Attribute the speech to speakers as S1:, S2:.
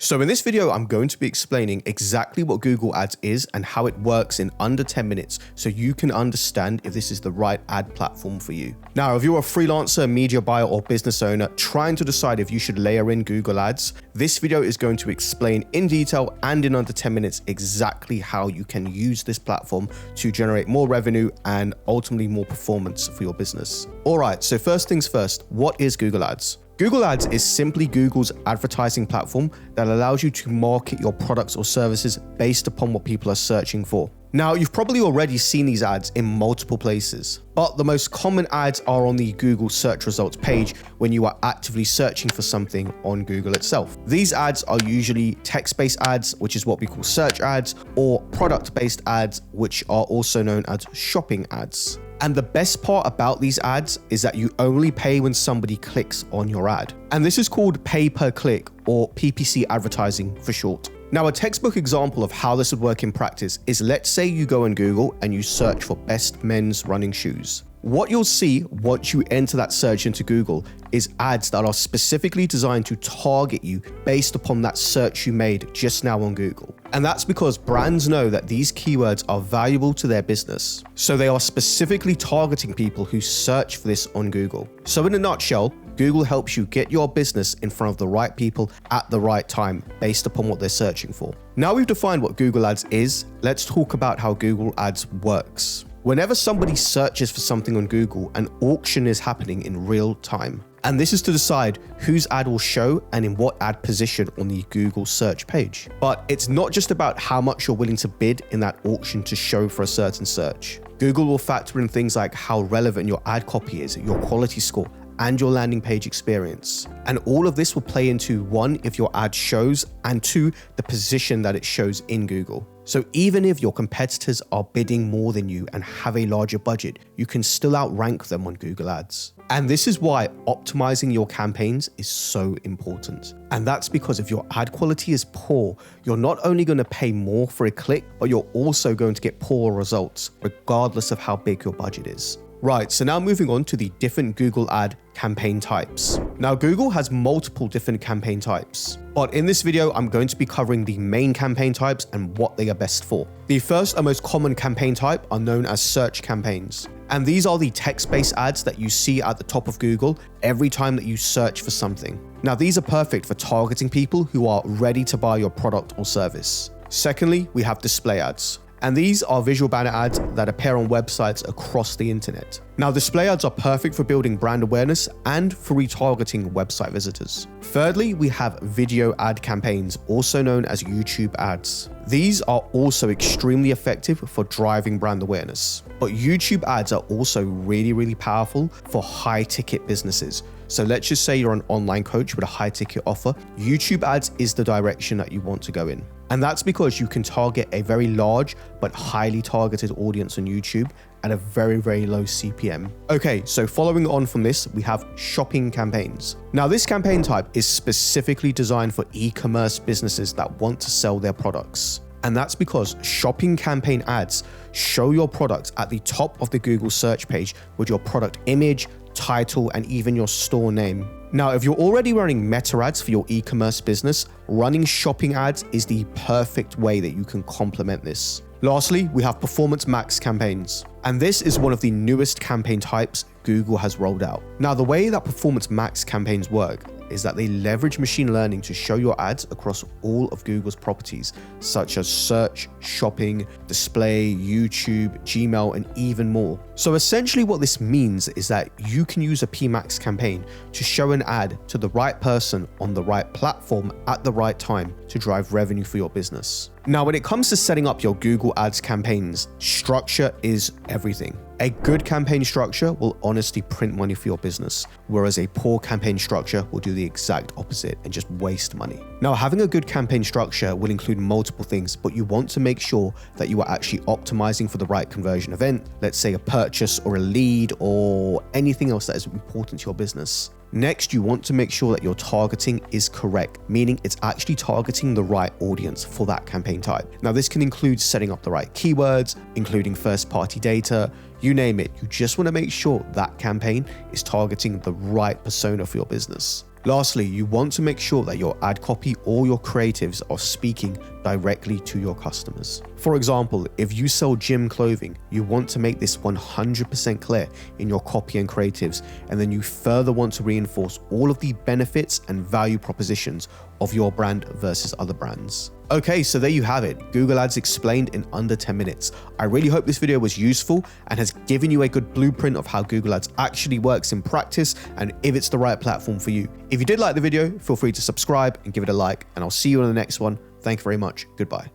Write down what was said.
S1: So in this video, I'm going to be explaining exactly what Google Ads is and how it works in under 10 minutes so you can understand if this is the right ad platform for you. Now, if you're a freelancer, media buyer, or business owner trying to decide if you should layer in Google Ads, this video is going to explain in detail and in under 10 minutes exactly how you can use this platform to generate more revenue and ultimately more performance for your business. All right, so first things first, what is Google Ads? Google Ads is simply Google's advertising platform that allows you to market your products or services based upon what people are searching for. Now, you've probably already seen these ads in multiple places, but the most common ads are on the Google search results page when you are actively searching for something on Google itself. These ads are usually text-based ads, which is what we call search ads, or product-based ads, which are also known as shopping ads. And the best part about these ads is that you only pay when somebody clicks on your ad. And this is called pay per click, or PPC advertising for short. Now, a textbook example of how this would work in practice is, let's say you go on Google and you search for best men's running shoes. What you'll see once you enter that search into Google is ads that are specifically designed to target you based upon that search you made just now on Google. And that's because brands know that these keywords are valuable to their business. So they are specifically targeting people who search for this on Google. So in a nutshell, Google helps you get your business in front of the right people at the right time based upon what they're searching for. Now we've defined what Google Ads is, let's talk about how Google Ads works. Whenever somebody searches for something on Google, an auction is happening in real time. And this is to decide whose ad will show and in what ad position on the Google search page. But it's not just about how much you're willing to bid in that auction to show for a certain search. Google will factor in things like how relevant your ad copy is, your quality score, and your landing page experience. And all of this will play into, one, if your ad shows, and two, the position that it shows in Google. So even if your competitors are bidding more than you and have a larger budget, you can still outrank them on Google Ads. And this is why optimizing your campaigns is so important. And that's because if your ad quality is poor, you're not only going to pay more for a click, but you're also going to get poor results, regardless of how big your budget is. Right, so now moving on to the different Google ad campaign types. Now, Google has multiple different campaign types, but in this video, I'm going to be covering the main campaign types and what they are best for. The first and most common campaign type are known as search campaigns. And these are the text-based ads that you see at the top of Google every time that you search for something. Now, these are perfect for targeting people who are ready to buy your product or service. Secondly, we have display ads. And these are visual banner ads that appear on websites across the internet. Now, display ads are perfect for building brand awareness and for retargeting website visitors. Thirdly, we have video ad campaigns, also known as YouTube ads. These are also extremely effective for driving brand awareness. But YouTube ads are also really powerful for high-ticket businesses. So let's just say you're an online coach with a high-ticket offer. YouTube ads is the direction that you want to go in. And that's because you can target a very large but highly targeted audience on YouTube at a very low CPM. Okay, so following on from this, we have shopping campaigns. Now, this campaign type is specifically designed for e-commerce businesses that want to sell their products. And that's because shopping campaign ads show your product at the top of the Google search page with your product image, title, and even your store name. Now, if you're already running meta ads for your e-commerce business, running shopping ads is the perfect way that you can complement this. Lastly, we have Performance Max campaigns. And this is one of the newest campaign types Google has rolled out. Now, the way that Performance Max campaigns work is that they leverage machine learning to show your ads across all of Google's properties, such as search, shopping, display, YouTube, Gmail, and even more. So essentially what this means is that you can use a PMax campaign to show an ad to the right person on the right platform at the right time to drive revenue for your business. Now, when it comes to setting up your Google Ads campaigns, structure is everything. A good campaign structure will honestly print money for your business, whereas a poor campaign structure will do the exact opposite and just waste money. Now, having a good campaign structure will include multiple things, but you want to make sure that you are actually optimizing for the right conversion event, let's say a purchase or a lead or anything else that is important to your business. Next, you want to make sure that your targeting is correct, meaning it's actually targeting the right audience for that campaign type. Now, this can include setting up the right keywords, including first-party data, you name it. You just want to make sure that campaign is targeting the right persona for your business. Lastly, you want to make sure that your ad copy or your creatives are speaking directly to your customers. For example, if you sell gym clothing, you want to make this 100% clear in your copy and creatives, and then you further want to reinforce all of the benefits and value propositions of your brand versus other brands. Okay, so there you have it, Google Ads explained in under 10 minutes. I really hope this video was useful and has given you a good blueprint of how Google Ads actually works in practice and if it's the right platform for you. If you did like the video, feel free to subscribe and give it a like, and I'll see you on the next one. Thank you very much. Goodbye.